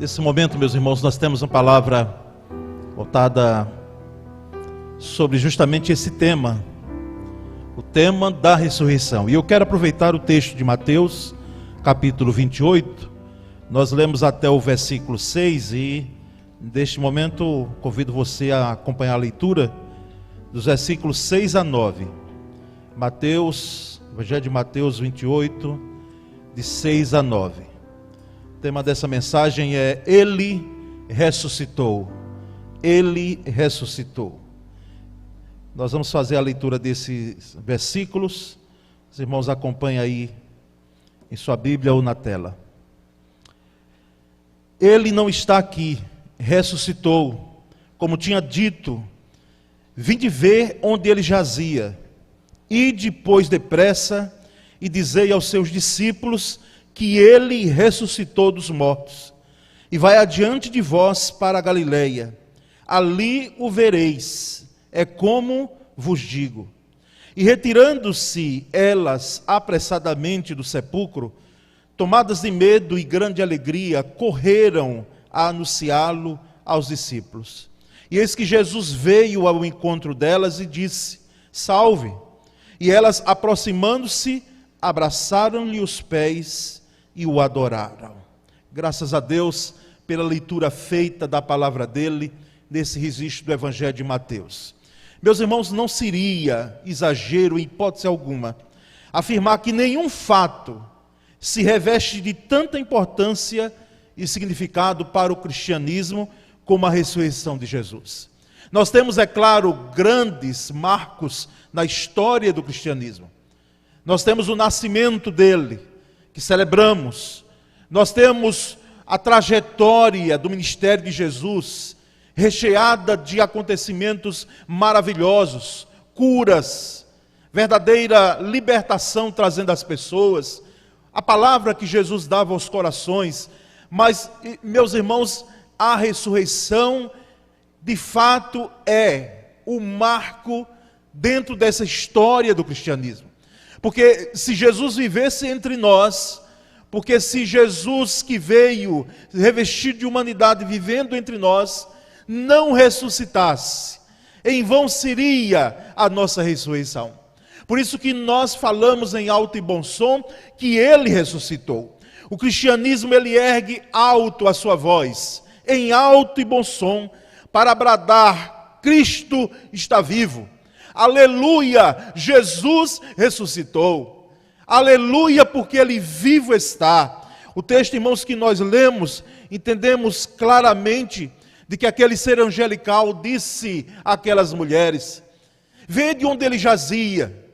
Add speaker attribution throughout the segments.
Speaker 1: Nesse momento, meus irmãos, nós temos uma palavra voltada sobre justamente esse tema, o tema da ressurreição. E eu quero aproveitar o texto de Mateus, capítulo 28, nós lemos até o versículo 6 e, neste momento, convido você a acompanhar a leitura dos versículos 6 a 9. Evangelho de Mateus 28, de 6 a 9. O tema dessa mensagem é: Ele ressuscitou. Ele ressuscitou. Nós vamos fazer a leitura desses versículos. Os irmãos acompanhem aí em sua Bíblia ou na tela. Ele não está aqui, ressuscitou, como tinha dito. Vinde ver onde ele jazia. Ide, pois, depressa, e dizei aos seus discípulos que ele ressuscitou dos mortos. E vai adiante de vós para a Galileia. Ali o vereis, é como vos digo. E retirando-se elas apressadamente do sepulcro, tomadas de medo e grande alegria, correram a anunciá-lo aos discípulos. E eis que Jesus veio ao encontro delas e disse: Salve! E elas, aproximando-se, abraçaram-lhe os pés e o adoraram. Graças a Deus pela leitura feita da palavra dele, nesse registro do Evangelho de Mateus. Meus irmãos, não seria exagero, em hipótese alguma, afirmar que nenhum fato se reveste de tanta importância e significado para o cristianismo como a ressurreição de Jesus. Nós temos, é claro, grandes marcos na história do cristianismo. Nós temos o nascimento dele, que celebramos. Nós temos a trajetória do ministério de Jesus, recheada de acontecimentos maravilhosos, curas, verdadeira libertação trazendo às pessoas, a palavra que Jesus dava aos corações. Mas, meus irmãos, a ressurreição, de fato, é o marco dentro dessa história do cristianismo. Porque se Jesus vivesse entre nós, porque se Jesus que veio revestido de humanidade vivendo entre nós, não ressuscitasse, em vão seria a nossa ressurreição. Por isso que nós falamos em alto e bom som que ele ressuscitou. O cristianismo, ele ergue alto a sua voz, em alto e bom som, para bradar: Cristo está vivo. Aleluia, Jesus ressuscitou. Aleluia, porque ele vivo está. O texto, irmãos, que nós lemos, entendemos claramente de que aquele ser angelical disse àquelas mulheres: vede onde ele jazia.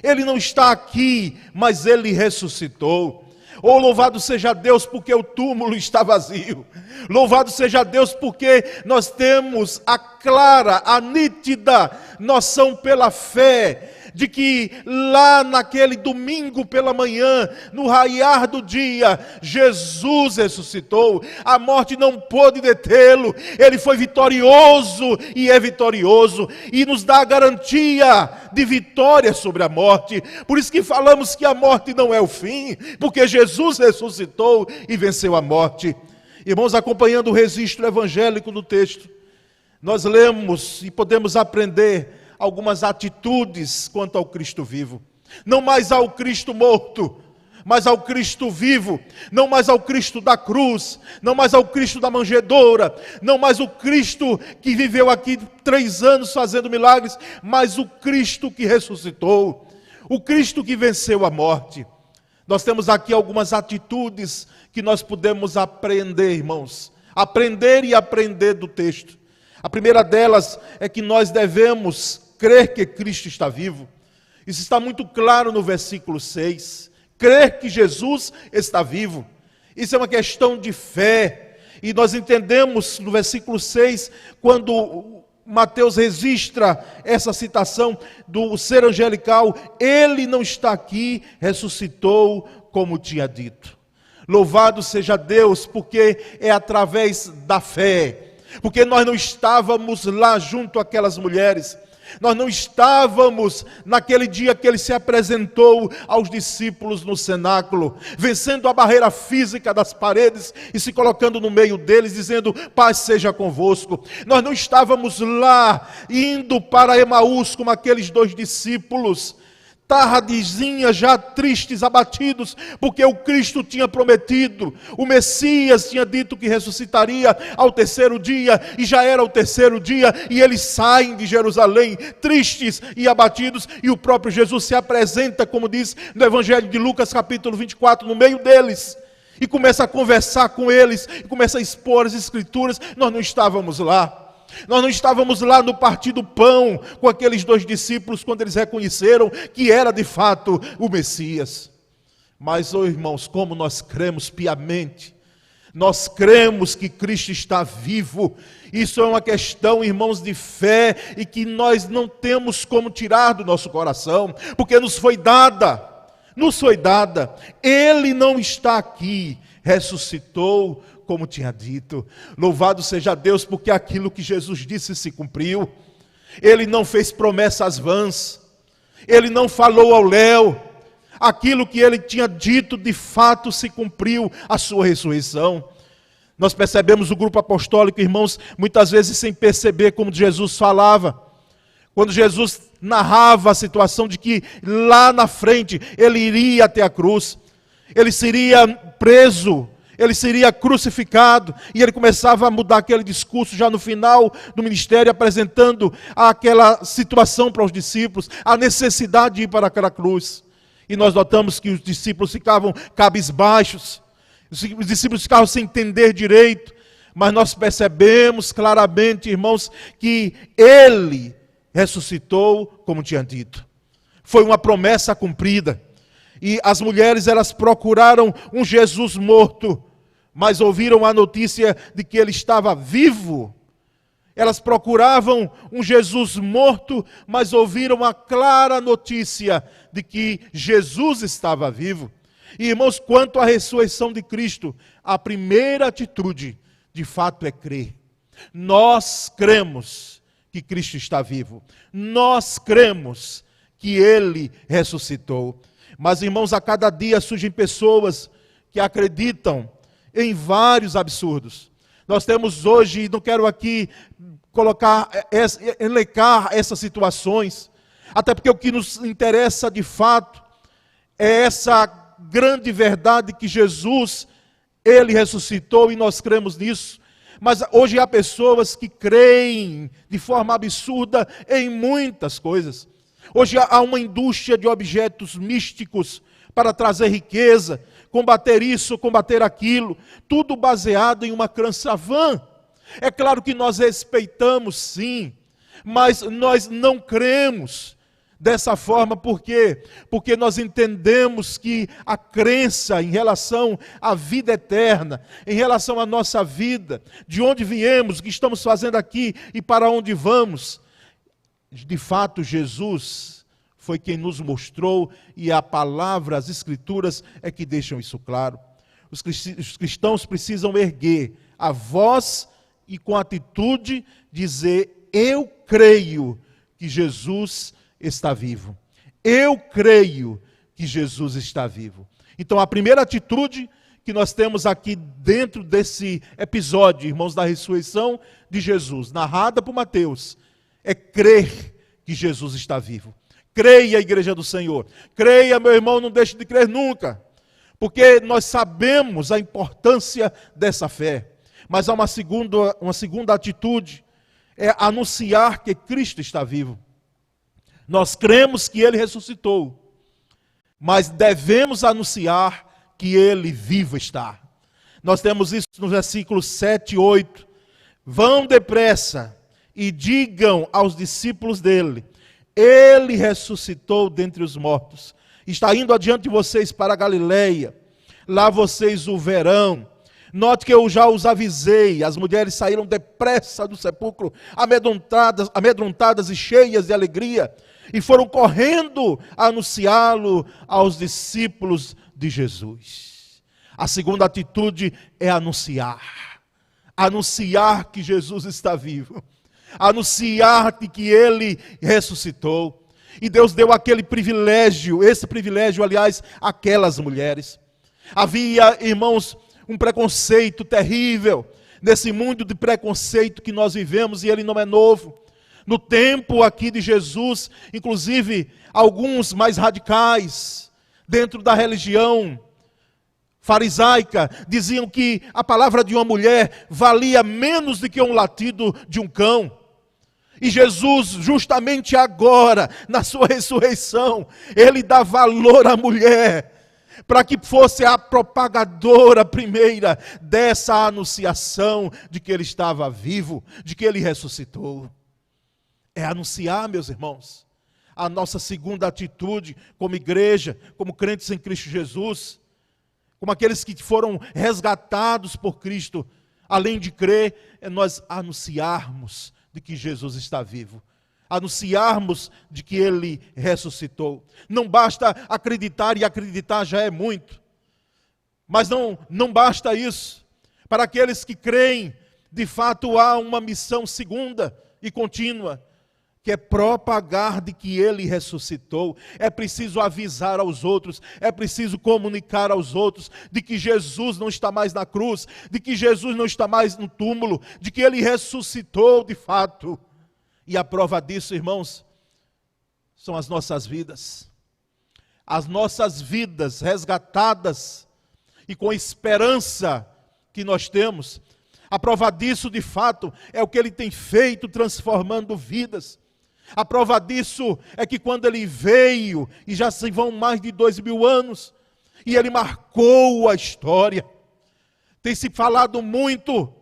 Speaker 1: Ele não está aqui, mas ele ressuscitou. Oh, louvado seja Deus porque o túmulo está vazio. Louvado seja Deus porque nós temos a clara, a nítida noção pela fé de que lá naquele domingo pela manhã, no raiar do dia, Jesus ressuscitou. A morte não pôde detê-lo. Ele foi vitorioso e é vitorioso e nos dá a garantia de vitória sobre a morte. Por isso que falamos que a morte não é o fim, porque Jesus ressuscitou e venceu a morte. Irmãos, acompanhando o registro evangélico do texto, nós lemos e podemos aprender algumas atitudes quanto ao Cristo vivo. Não mais ao Cristo morto, mas ao Cristo vivo. Não mais ao Cristo da cruz, não mais ao Cristo da manjedoura, não mais o Cristo que viveu aqui 3 anos fazendo milagres, mas o Cristo que ressuscitou, o Cristo que venceu a morte. Nós temos aqui algumas atitudes que nós podemos aprender, irmãos. Aprender e aprender do texto. A primeira delas é que nós devemos crer que Cristo está vivo. Isso está muito claro no versículo 6. Crer que Jesus está vivo. Isso é uma questão de fé. E nós entendemos no versículo 6, quando Mateus registra essa citação do ser angelical: ele não está aqui, ressuscitou como tinha dito. Louvado seja Deus, porque é através da fé. Porque nós não estávamos lá junto àquelas mulheres, Nós não estávamos naquele dia que ele se apresentou aos discípulos no cenáculo, vencendo a barreira física das paredes e se colocando no meio deles, dizendo: paz seja convosco. Nós não estávamos lá indo para Emaús como aqueles 2 discípulos, tardezinha, já tristes, abatidos, porque o Cristo tinha prometido, o Messias tinha dito que ressuscitaria ao 3º dia, e já era o 3º dia, e eles saem de Jerusalém, tristes e abatidos, e o próprio Jesus se apresenta, como diz no Evangelho de Lucas, capítulo 24, no meio deles, e começa a conversar com eles, e começa a expor as Escrituras. Nós não estávamos lá. Nós não estávamos lá no partir do pão com aqueles 2 discípulos quando eles reconheceram que era de fato o Messias. Mas, irmãos, como nós cremos piamente, nós cremos que Cristo está vivo. Isso é uma questão, irmãos, de fé e que nós não temos como tirar do nosso coração, porque nos foi dada. Ele não está aqui, ressuscitou, como tinha dito. Louvado seja Deus, porque aquilo que Jesus disse se cumpriu. Ele não fez promessas vãs, ele não falou ao léu. Aquilo que ele tinha dito, de fato se cumpriu, a sua ressurreição. Nós percebemos o grupo apostólico, irmãos, muitas vezes sem perceber como Jesus falava. Quando Jesus narrava a situação de que lá na frente ele iria até a cruz, ele seria preso, ele seria crucificado, e ele começava a mudar aquele discurso já no final do ministério, apresentando aquela situação para os discípulos, a necessidade de ir para aquela cruz. E nós notamos que os discípulos ficavam cabisbaixos, os discípulos ficavam sem entender direito, mas nós percebemos claramente, irmãos, que ele ressuscitou como tinha dito. Foi uma promessa cumprida. E as mulheres, elas procuraram um Jesus morto, mas ouviram a notícia de que ele estava vivo. Elas procuravam um Jesus morto, mas ouviram a clara notícia de que Jesus estava vivo. E, irmãos, quanto à ressurreição de Cristo, a primeira atitude, de fato, é crer. Nós cremos que Cristo está vivo. Nós cremos que Ele ressuscitou. Mas, irmãos, a cada dia surgem pessoas que acreditam em vários absurdos. Nós temos hoje, não quero aqui elencar essas situações, até porque o que nos interessa de fato é essa grande verdade que Jesus, Ele ressuscitou e nós cremos nisso. Mas hoje há pessoas que creem de forma absurda em muitas coisas. Hoje há uma indústria de objetos místicos para trazer riqueza, combater isso, combater aquilo, tudo baseado em uma crença vã. É claro que nós respeitamos sim, mas nós não cremos dessa forma. Por quê? Porque nós entendemos que a crença em relação à vida eterna, em relação à nossa vida, de onde viemos, o que estamos fazendo aqui e para onde vamos, de fato Jesus foi quem nos mostrou, e a palavra, as Escrituras é que deixam isso claro. Os cristãos precisam erguer a voz e com atitude dizer: eu creio que Jesus está vivo. Eu creio que Jesus está vivo. Então a primeira atitude que nós temos aqui dentro desse episódio, irmãos, da ressurreição de Jesus, narrada por Mateus, é crer que Jesus está vivo. Creia, igreja do Senhor. Creia, meu irmão, não deixe de crer nunca. Porque nós sabemos a importância dessa fé. Mas há uma segunda atitude, é anunciar que Cristo está vivo. Nós cremos que Ele ressuscitou, mas devemos anunciar que Ele vivo está. Nós temos isso no versículos 7 e 8. Vão depressa e digam aos discípulos dele: Ele ressuscitou dentre os mortos. Está indo adiante de vocês para a Galileia. Lá vocês o verão. Note que eu já os avisei. As mulheres saíram depressa do sepulcro, amedrontadas e cheias de alegria, e foram correndo a anunciá-lo aos discípulos de Jesus. A segunda atitude é anunciar. Anunciar que Jesus está vivo. anunciar que ele ressuscitou. E Deus deu aquele privilégio, esse privilégio, aliás, àquelas mulheres. Havia, irmãos, um preconceito terrível nesse mundo de preconceito que nós vivemos, e ele não é novo. No tempo aqui de Jesus, inclusive alguns mais radicais, dentro da religião farisaica, diziam que a palavra de uma mulher valia menos do que um latido de um cão. E Jesus, justamente agora, na sua ressurreição, ele dá valor à mulher, para que fosse a propagadora primeira dessa anunciação de que ele estava vivo, de que ele ressuscitou. É anunciar, meus irmãos, a nossa segunda atitude como igreja, como crentes em Cristo Jesus, como aqueles que foram resgatados por Cristo, além de crer, é nós anunciarmos de que Jesus está vivo, anunciarmos de que ele ressuscitou. Não basta acreditar, e acreditar já é muito, mas não basta isso. Para aqueles que creem, de fato há uma missão segunda e contínua, que é propagar de que ele ressuscitou. É preciso avisar aos outros, é preciso comunicar aos outros de que Jesus não está mais na cruz, de que Jesus não está mais no túmulo, de que ele ressuscitou de fato. E a prova disso, irmãos, são as nossas vidas. As nossas vidas resgatadas e com esperança que nós temos. A prova disso, de fato, é o que ele tem feito, transformando vidas. A prova disso é que quando ele veio, e já se vão mais de 2000 anos, e ele marcou a história. Tem se falado muito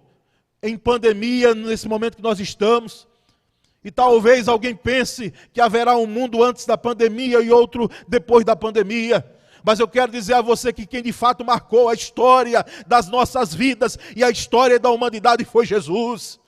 Speaker 1: em pandemia, nesse momento que nós estamos, e talvez alguém pense que haverá um mundo antes da pandemia e outro depois da pandemia. Mas eu quero dizer a você que quem de fato marcou a história das nossas vidas e a história da humanidade foi Jesus.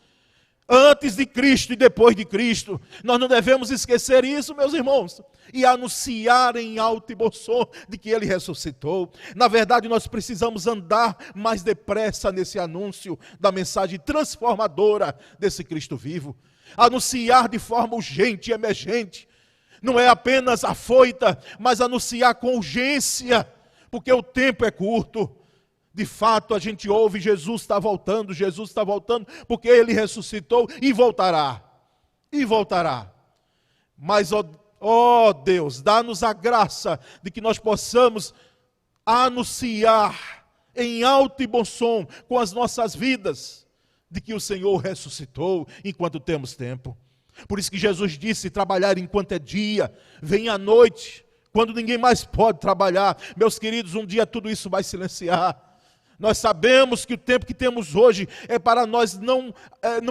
Speaker 1: Antes de Cristo e depois de Cristo. Nós não devemos esquecer isso, meus irmãos, e anunciar em alto e bom som de que ele ressuscitou. Na verdade, nós precisamos andar mais depressa nesse anúncio da mensagem transformadora desse Cristo vivo. Anunciar de forma urgente e emergente. Não é apenas afoita, mas anunciar com urgência, porque o tempo é curto. De fato, a gente ouve, Jesus está voltando, porque ele ressuscitou e voltará. E voltará. Mas, ó Deus, dá-nos a graça de que nós possamos anunciar em alto e bom som, com as nossas vidas, de que o Senhor ressuscitou enquanto temos tempo. Por isso que Jesus disse, trabalhar enquanto é dia, vem à noite, quando ninguém mais pode trabalhar. Meus queridos, um dia tudo isso vai silenciar. Nós sabemos que o tempo que temos hoje é para nós não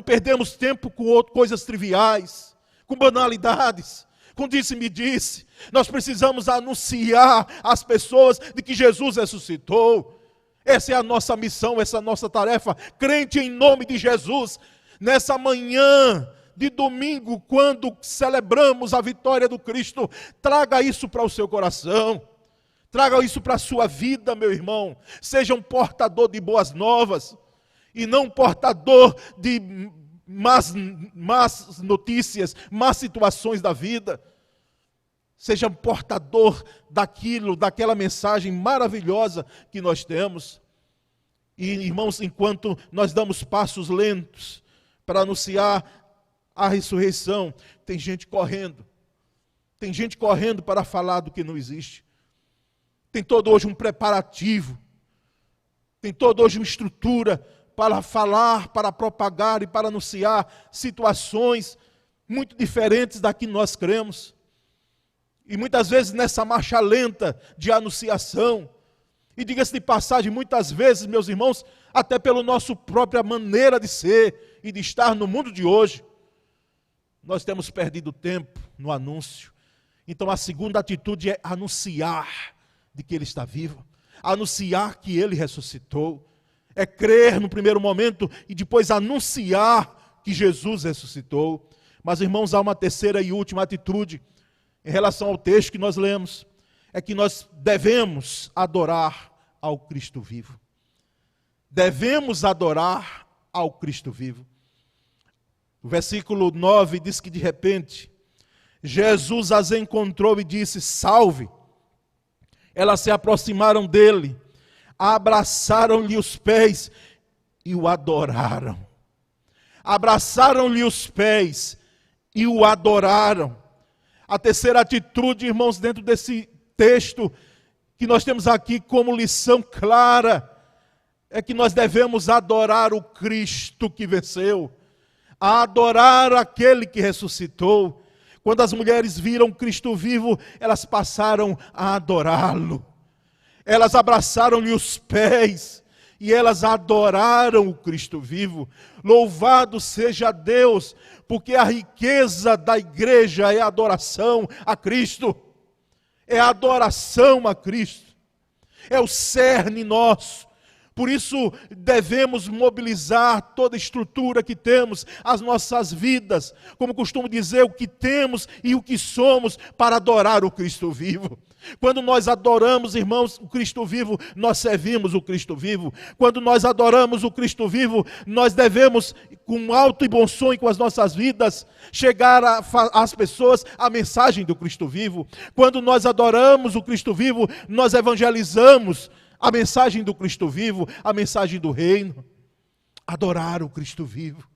Speaker 1: perdermos tempo com coisas triviais, com banalidades, com disse-me disse. Nós precisamos anunciar às pessoas de que Jesus ressuscitou. Essa é a nossa missão, essa é a nossa tarefa. Crente em nome de Jesus, nessa manhã de domingo, quando celebramos a vitória do Cristo, traga isso para o seu coração. Traga isso para a sua vida, meu irmão. Seja um portador de boas novas e não portador de más notícias, más situações da vida. Seja um portador daquela mensagem maravilhosa que nós temos. E, irmãos, enquanto nós damos passos lentos para anunciar a ressurreição, tem gente correndo. Tem gente correndo para falar do que não existe. Tem todo hoje um preparativo, tem todo hoje uma estrutura para falar, para propagar e para anunciar situações muito diferentes da que nós cremos. E muitas vezes nessa marcha lenta de anunciação, e diga-se de passagem, muitas vezes, meus irmãos, até pela nossa própria maneira de ser e de estar no mundo de hoje, nós temos perdido tempo no anúncio. Então a segunda atitude é anunciar de que ele está vivo, anunciar que ele ressuscitou, é crer no primeiro momento e depois anunciar que Jesus ressuscitou. Mas, irmãos, há uma terceira e última atitude em relação ao texto que nós lemos, é que nós devemos adorar ao Cristo vivo. Devemos adorar ao Cristo vivo. O versículo 9 diz que de repente, Jesus as encontrou e disse: salve. Elas se aproximaram dele, abraçaram-lhe os pés e o adoraram. Abraçaram-lhe os pés e o adoraram. A terceira atitude, irmãos, dentro desse texto que nós temos aqui como lição clara, é que nós devemos adorar o Cristo que venceu, adorar aquele que ressuscitou. Quando as mulheres viram Cristo vivo, elas passaram a adorá-lo. Elas abraçaram-lhe os pés e elas adoraram o Cristo vivo. Louvado seja Deus, porque a riqueza da igreja é a adoração a Cristo. É a adoração a Cristo. É o cerne nosso. Por isso devemos mobilizar toda a estrutura que temos, as nossas vidas, como costumo dizer, o que temos e o que somos para adorar o Cristo vivo. Quando nós adoramos, irmãos, o Cristo vivo, nós servimos o Cristo vivo. Quando nós adoramos o Cristo vivo, nós devemos, com alto e bom som e com as nossas vidas, chegar às pessoas a mensagem do Cristo vivo. Quando nós adoramos o Cristo vivo, nós evangelizamos a mensagem do Cristo vivo, a mensagem do reino. Adorar o Cristo vivo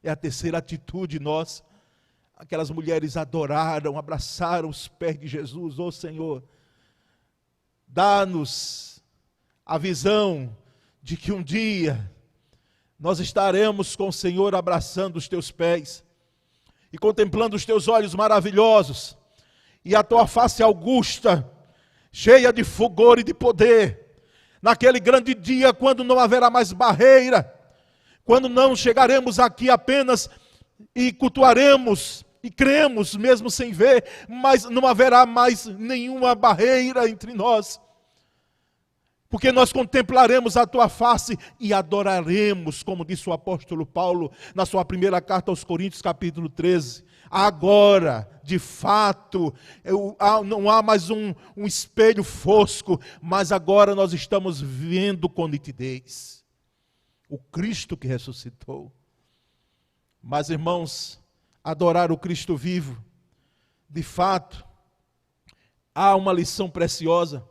Speaker 1: é a terceira atitude nossa. Aquelas mulheres adoraram, abraçaram os pés de Jesus. Ó Senhor, dá-nos a visão de que um dia nós estaremos com o Senhor abraçando os teus pés e contemplando os teus olhos maravilhosos e a tua face augusta, cheia de fulgor e de poder. Naquele grande dia, quando não haverá mais barreira, quando não chegaremos aqui apenas e cultuaremos e cremos mesmo sem ver, mas não haverá mais nenhuma barreira entre nós, porque nós contemplaremos a tua face e adoraremos, como disse o apóstolo Paulo na sua primeira carta aos Coríntios, capítulo 13. Agora, de fato, não há mais um espelho fosco, mas agora nós estamos vendo com nitidez o Cristo que ressuscitou. Mas, irmãos, adorar o Cristo vivo, de fato, há uma lição preciosa,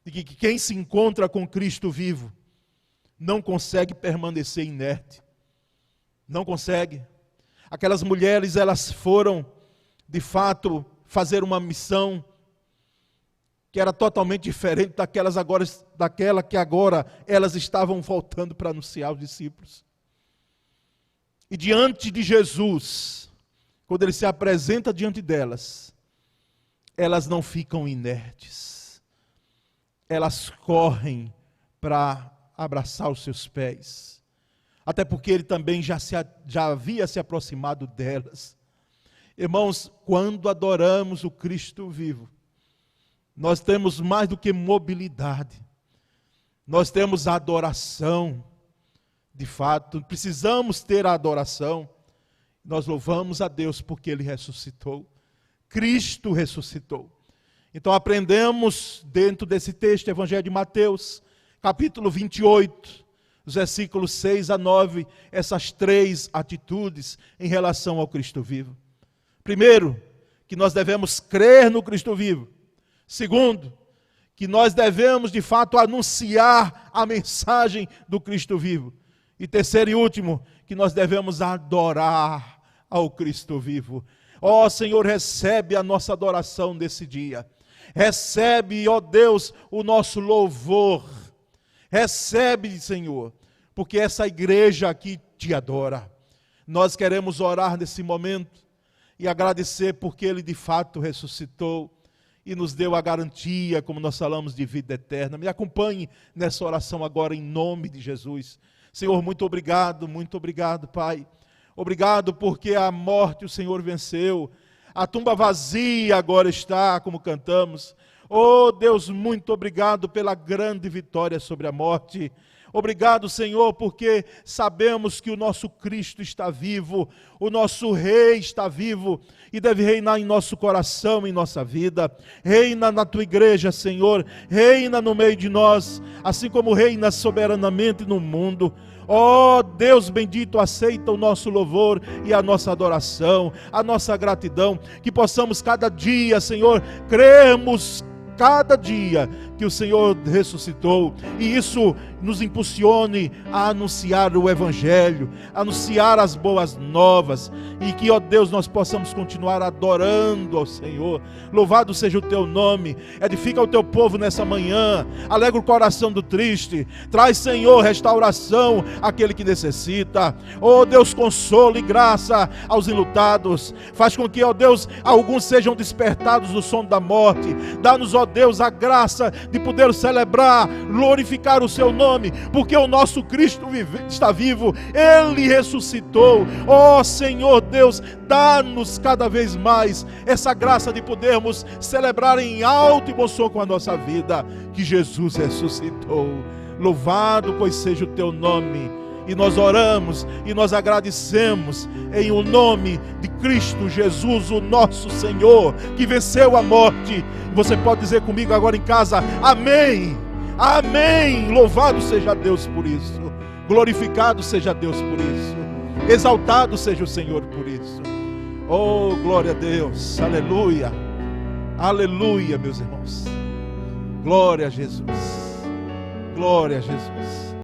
Speaker 1: de que quem se encontra com Cristo vivo, não consegue permanecer inerte, não consegue. Aquelas mulheres, elas foram, de fato, fazer uma missão que era totalmente diferente daquela que agora elas estavam voltando para anunciar aos discípulos. E diante de Jesus, quando ele se apresenta diante delas, elas não ficam inertes. Elas correm para abraçar os seus pés. Até porque ele também já havia se aproximado delas. Irmãos, quando adoramos o Cristo vivo, nós temos mais do que mobilidade. Nós temos a adoração. De fato, precisamos ter a adoração. Nós louvamos a Deus porque Ele ressuscitou. Cristo ressuscitou. Então aprendemos dentro desse texto, Evangelho de Mateus, capítulo 28, os versículos 6 a 9, essas três atitudes em relação ao Cristo vivo. Primeiro, que nós devemos crer no Cristo vivo. Segundo, que nós devemos de fato anunciar a mensagem do Cristo vivo. E terceiro e último, que nós devemos adorar ao Cristo vivo. Ó Senhor, recebe a nossa adoração nesse dia. Recebe, ó Deus, o nosso louvor. Recebe, Senhor, porque essa igreja aqui te adora. Nós queremos orar nesse momento e agradecer porque Ele de fato ressuscitou e nos deu a garantia, como nós falamos, de vida eterna. Me acompanhe nessa oração agora em nome de Jesus. Senhor, muito obrigado, Pai. Obrigado porque a morte o Senhor venceu. A tumba vazia agora está, como cantamos. Oh Deus, muito obrigado pela grande vitória sobre a morte. Obrigado, Senhor, porque sabemos que o nosso Cristo está vivo, o nosso Rei está vivo e deve reinar em nosso coração, em nossa vida. Reina na tua igreja, Senhor, reina no meio de nós, assim como reina soberanamente no mundo. Ó Deus bendito, aceita o nosso louvor e a nossa adoração, a nossa gratidão, que possamos cada dia, Senhor, crermos cada dia que o Senhor ressuscitou, e isso nos impulsione a anunciar o Evangelho, anunciar as boas novas, e que, ó Deus, nós possamos continuar adorando ao Senhor. Louvado seja o teu nome. Edifica o teu povo nessa manhã, alegra o coração do triste, traz, Senhor, restauração àquele que necessita. Ó Deus, consolo e graça aos enlutados, faz com que, ó Deus, alguns sejam despertados do sono da morte. Dá-nos, ó Deus, a graça de poder celebrar, glorificar o seu nome, porque o nosso Cristo está vivo, Ele ressuscitou. Ó Senhor Deus, dá-nos cada vez mais essa graça de podermos celebrar em alto e bom som com a nossa vida, que Jesus ressuscitou. Louvado pois seja o teu nome, e nós oramos e nós agradecemos em o nome de Cristo Jesus, o nosso Senhor, que venceu a morte. Você pode dizer comigo agora em casa: amém, amém. Louvado seja Deus por isso, glorificado seja Deus por isso, exaltado seja o Senhor por isso. Oh, glória a Deus, aleluia, aleluia, meus irmãos. Glória a Jesus, glória a Jesus.